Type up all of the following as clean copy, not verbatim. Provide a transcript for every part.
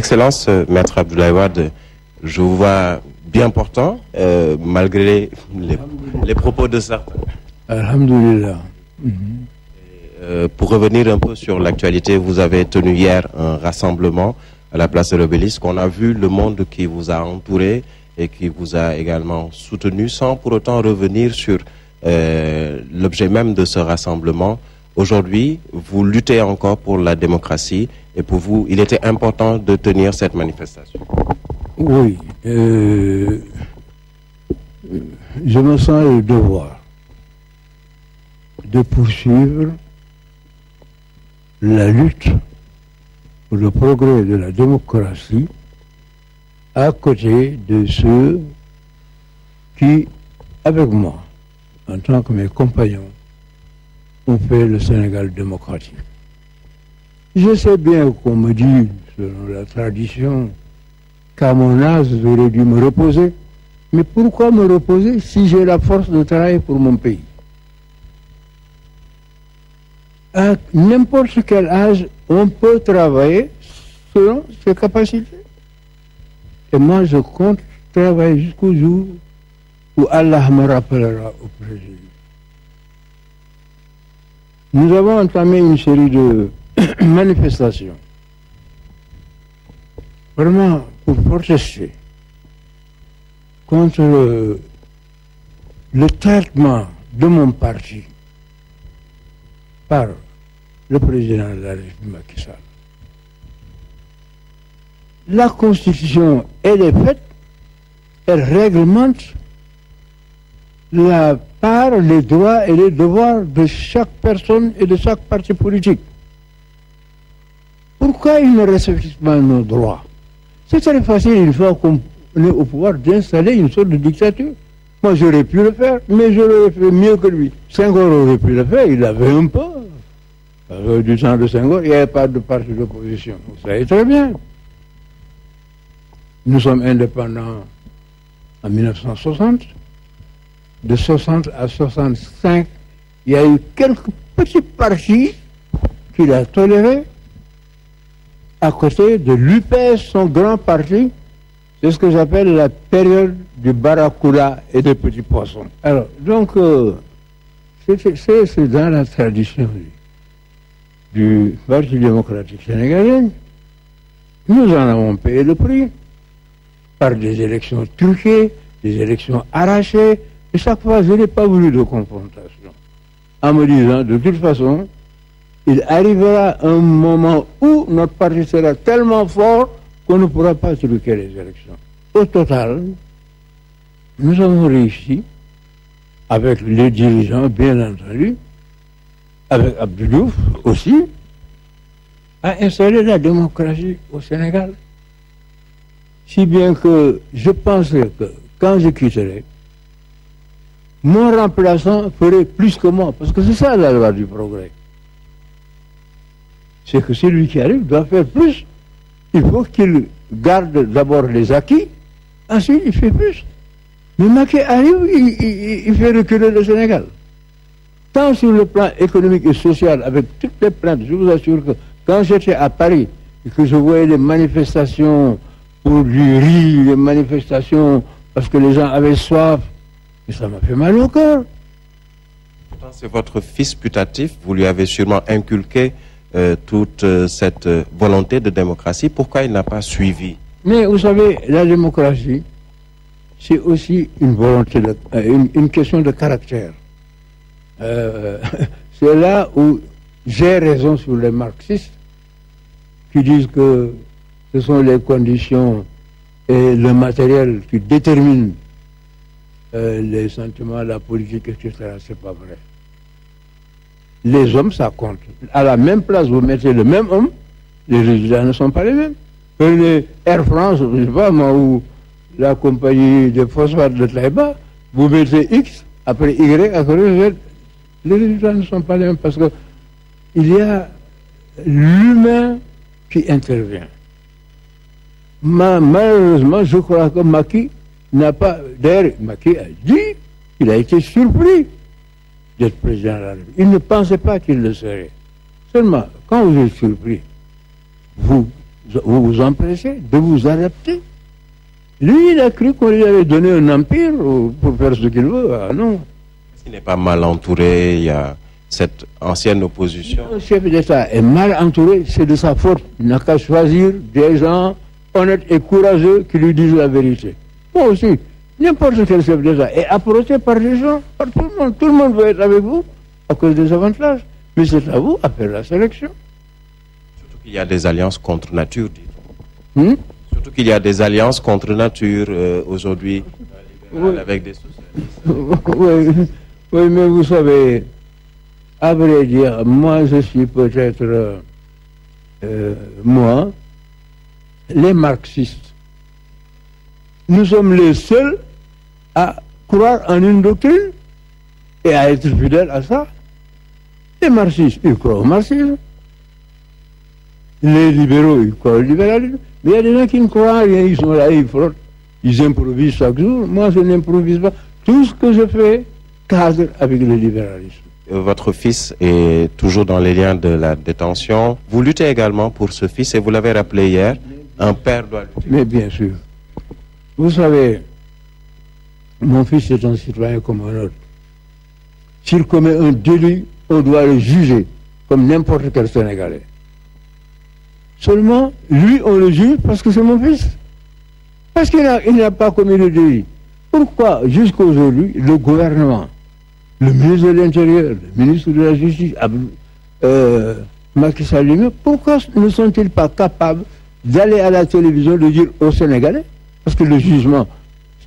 Excellence, Maître Abdoulaye Wade, je vous vois bien portant, malgré les propos de certains. Alhamdulillah. Pour revenir un peu sur l'actualité, vous avez tenu hier un rassemblement à la place de l'Obélisque. On a vu le monde qui vous a entouré et qui vous a également soutenu, sans pour autant revenir sur l'objet même de ce rassemblement. Aujourd'hui, vous luttez encore pour la démocratie et pour vous, il était important de tenir cette manifestation. Oui. Je me sens le devoir de poursuivre la lutte pour le progrès de la démocratie à côté de ceux qui, avec moi, en tant que mes compagnons, ont fait le Sénégal démocratique. Je sais bien qu'on me dit, selon la tradition, qu'à mon âge, j'aurais dû me reposer. Mais pourquoi me reposer si j'ai la force de travailler pour mon pays? À n'importe quel âge, on peut travailler selon ses capacités. Et moi, je compte travailler jusqu'au jour où Allah me rappellera auprès de lui. Nous avons entamé une série de manifestations, vraiment pour protester contre le traitement de mon parti par le président de la République Macky Sall. La Constitution, elle est faite, elle réglemente la part, les droits et les devoirs de chaque personne et de chaque parti politique. Pourquoi ils ne respectent pas nos droits? C'est très facile, une fois qu'on est au pouvoir, d'installer une sorte de dictature. Moi, j'aurais pu le faire, mais je l'aurais fait mieux que lui. Senghor aurait pu le faire, il avait un peu. Du temps de Senghor, il n'y avait pas de parti d'opposition. Vous savez très bien. Nous sommes indépendants en 1960. De 60 à 65, il y a eu quelques petits partis qu'il a tolérés à côté de l'UPS, son grand parti. C'est ce que j'appelle la période du barracuda et des petits poissons. Alors, donc, c'est dans la tradition du Parti démocratique sénégalais. Nous en avons payé le prix par des élections truquées, des élections arrachées. Et chaque fois, je n'ai pas voulu de confrontation. En me disant, de toute façon, il arrivera un moment où notre parti sera tellement fort qu'on ne pourra pas truquer les élections. Au total, nous avons réussi, avec les dirigeants, bien entendu, avec Abdou Diouf aussi, à installer la démocratie au Sénégal. Si bien que je pensais que quand je quitterai, mon remplaçant ferait plus que moi, parce que c'est ça la loi du progrès. C'est que celui qui arrive doit faire plus. Il faut qu'il garde d'abord les acquis, ensuite il fait plus. Mais Macky arrive, il fait reculer le Sénégal. Tant sur le plan économique et social, avec toutes les plaintes, je vous assure que quand j'étais à Paris et que je voyais les manifestations pour du riz, les manifestations parce que les gens avaient soif, et ça m'a fait mal au cœur. Pourtant, c'est votre fils putatif, vous lui avez sûrement inculqué toute cette volonté de démocratie. Pourquoi il n'a pas suivi? Mais vous savez, la démocratie, c'est aussi une volonté, une question de caractère. C'est là où j'ai raison sur les marxistes qui disent que ce sont les conditions et le matériel qui déterminent les sentiments, la politique, etc. C'est pas vrai. Les hommes, ça compte. À la même place, vous mettez le même homme, les résultats ne sont pas les mêmes. Prenez Air France, je ne sais pas moi, ou la compagnie de phosphate de Taïba, vous mettez X, après Y, après Z, les résultats ne sont pas les mêmes parce que il y a l'humain qui intervient. Malheureusement, je crois que Macky n'a pas... D'ailleurs, Macky a dit qu'il a été surpris d'être président de la République. Il ne pensait pas qu'il le serait. Seulement, quand vous êtes surpris, vous, vous vous empressez de vous adapter. Lui, il a cru qu'on lui avait donné un empire pour faire ce qu'il veut. Ah non. Il n'est pas mal entouré, il y a cette ancienne opposition. Le chef d'État est mal entouré, c'est de sa faute. Il n'a qu'à choisir des gens honnêtes et courageux qui lui disent la vérité. Moi aussi, n'importe quel chef d'État est approché par des gens, par tout le monde. Tout le monde veut être avec vous à cause des avantages. Mais c'est à vous à faire la sélection. Surtout qu'il y a des alliances contre nature, dit-on. Surtout qu'il y a des alliances contre nature aujourd'hui, Oui. avec des socialistes. Oui, oui, mais vous savez, à vrai dire, moi je suis peut-être, moi, les marxistes, nous sommes les seuls à croire en une doctrine et à être fidèles à ça. Les marxistes, ils croient au marxisme. Les libéraux, ils croient au libéralisme. Mais il y a des gens qui ne croient en rien, ils sont là, ils frottent, ils improvisent chaque jour. Moi, je n'improvise pas. Tout ce que je fais cadre avec le libéralisme. Votre fils est toujours dans les liens de la détention. Vous luttez également pour ce fils et vous l'avez rappelé hier, un père doit lutter. Mais bien sûr. Vous savez, mon fils est un citoyen comme un autre. S'il commet un délit, on doit le juger comme n'importe quel Sénégalais. Seulement, lui, on le juge parce que c'est mon fils. Parce qu'il n'a pas commis le délit. Pourquoi, jusqu'à aujourd'hui, le gouvernement, le ministre de l'Intérieur, le ministre de la Justice, Macky Sall lui-même, pourquoi ne sont-ils pas capables d'aller à la télévision de dire aux Sénégalais, parce que le jugement,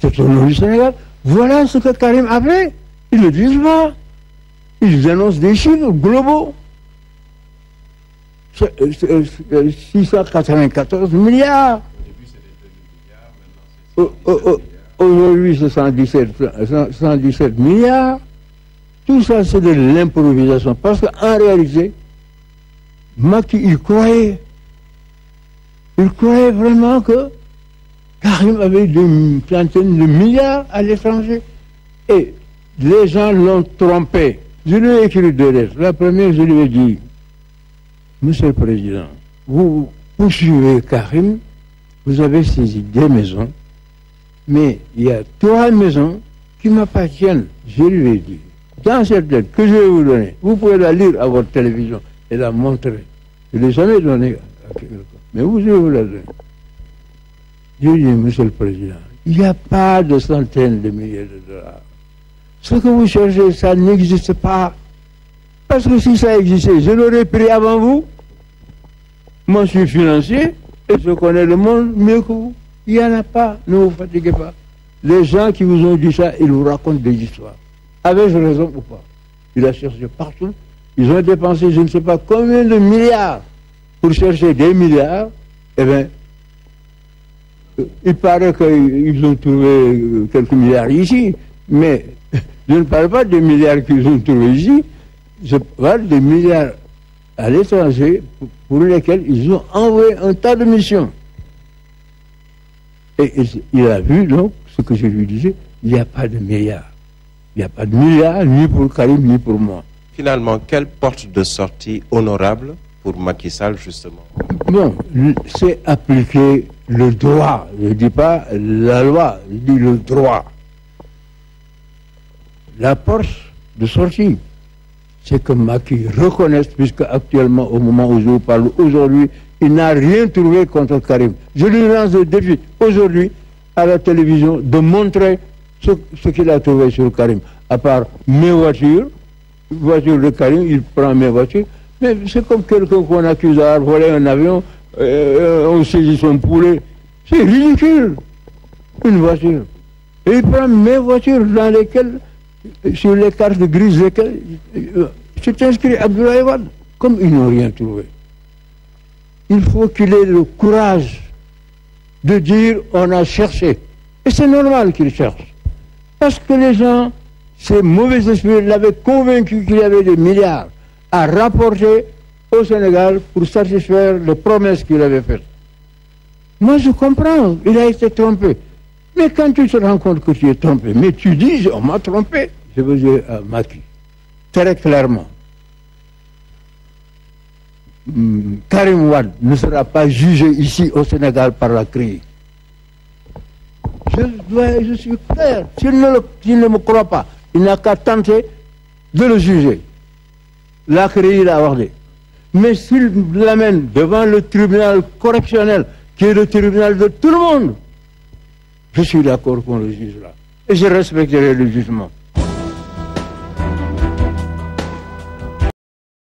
c'est au nom du Sénégal, voilà ce que Karim a fait. Ils ne le disent pas. Ils annoncent des chiffres globaux. 694 milliards. Aujourd'hui, c'est 117 milliards. Tout ça, c'est de l'improvisation. Parce qu'en réalité, Macky, il croyait. Il croyait vraiment que Karim avait des centaines de milliards à l'étranger. Et les gens l'ont trompé. Je lui ai écrit 2 lettres. La première, je lui ai dit, Monsieur le Président, vous poursuivez Karim, vous avez saisi des maisons, mais il y a 3 maisons qui m'appartiennent. Je lui ai dit, dans cette lettre que je vais vous donner, vous pouvez la lire à votre télévision et la montrer. Je ne l'ai jamais donnée à quelqu'un, mais je vais vous la donner. Je lui ai dit, Monsieur le Président, il n'y a pas de centaines de milliers de dollars. Ce que vous cherchez, ça n'existe pas. Parce que si ça existait, je l'aurais pris avant vous. Moi, je suis financier et je connais le monde mieux que vous. Il n'y en a pas, ne vous fatiguez pas. Les gens qui vous ont dit ça, ils vous racontent des histoires. Avez-je raison ou pas? Il a cherché partout. Ils ont dépensé je ne sais pas combien de milliards pour chercher des milliards. Eh bien, il paraît qu'ils ont trouvé quelques milliards ici, mais je ne parle pas des milliards qu'ils ont trouvés ici, je parle des milliards à l'étranger pour lesquels ils ont envoyé un tas de missions. Et il a vu donc ce que je lui disais, il n'y a pas de milliards. Il n'y a pas de milliards ni pour Karim ni pour moi. Finalement, quelle porte de sortie honorable pour Macky Sall, justement? Bon, c'est appliquer le droit. Je ne dis pas la loi, je dis le droit. La porte de sortie, c'est que Macky reconnaisse, puisque actuellement, au moment où je vous parle, aujourd'hui, il n'a rien trouvé contre Karim. Je lui lance le défi, aujourd'hui, à la télévision, de montrer ce qu'il a trouvé sur Karim. À part mes voitures de Karim, il prend mes voitures, mais c'est comme quelqu'un qu'on accuse d'avoir volé un avion, on saisit son poulet. C'est ridicule, une voiture. Et il prend mes voitures dans lesquelles, sur les cartes grises lesquelles c'est inscrit Abdoulaye Wade, comme ils n'ont rien trouvé. Il faut qu'il ait le courage de dire on a cherché. Et c'est normal qu'il cherche. Parce que les gens, ces mauvais esprits, l'avaient convaincu qu'il y avait des milliards à rapporter au Sénégal pour satisfaire les promesses qu'il avait faites. Moi je comprends, il a été trompé. Mais quand tu te rends compte que tu es trompé, mais tu dis on m'a trompé, je veux dire à Macky, très clairement, Karim Wade ne sera pas jugé ici au Sénégal par la CREI. Je suis clair. S'il ne me croit pas, il n'a qu'à tenter de le juger. La CREI l'a abordé. Mais s'il l'amène devant le tribunal correctionnel, qui est le tribunal de tout le monde, je suis d'accord qu'on le juge là. Et je respecterai le jugement.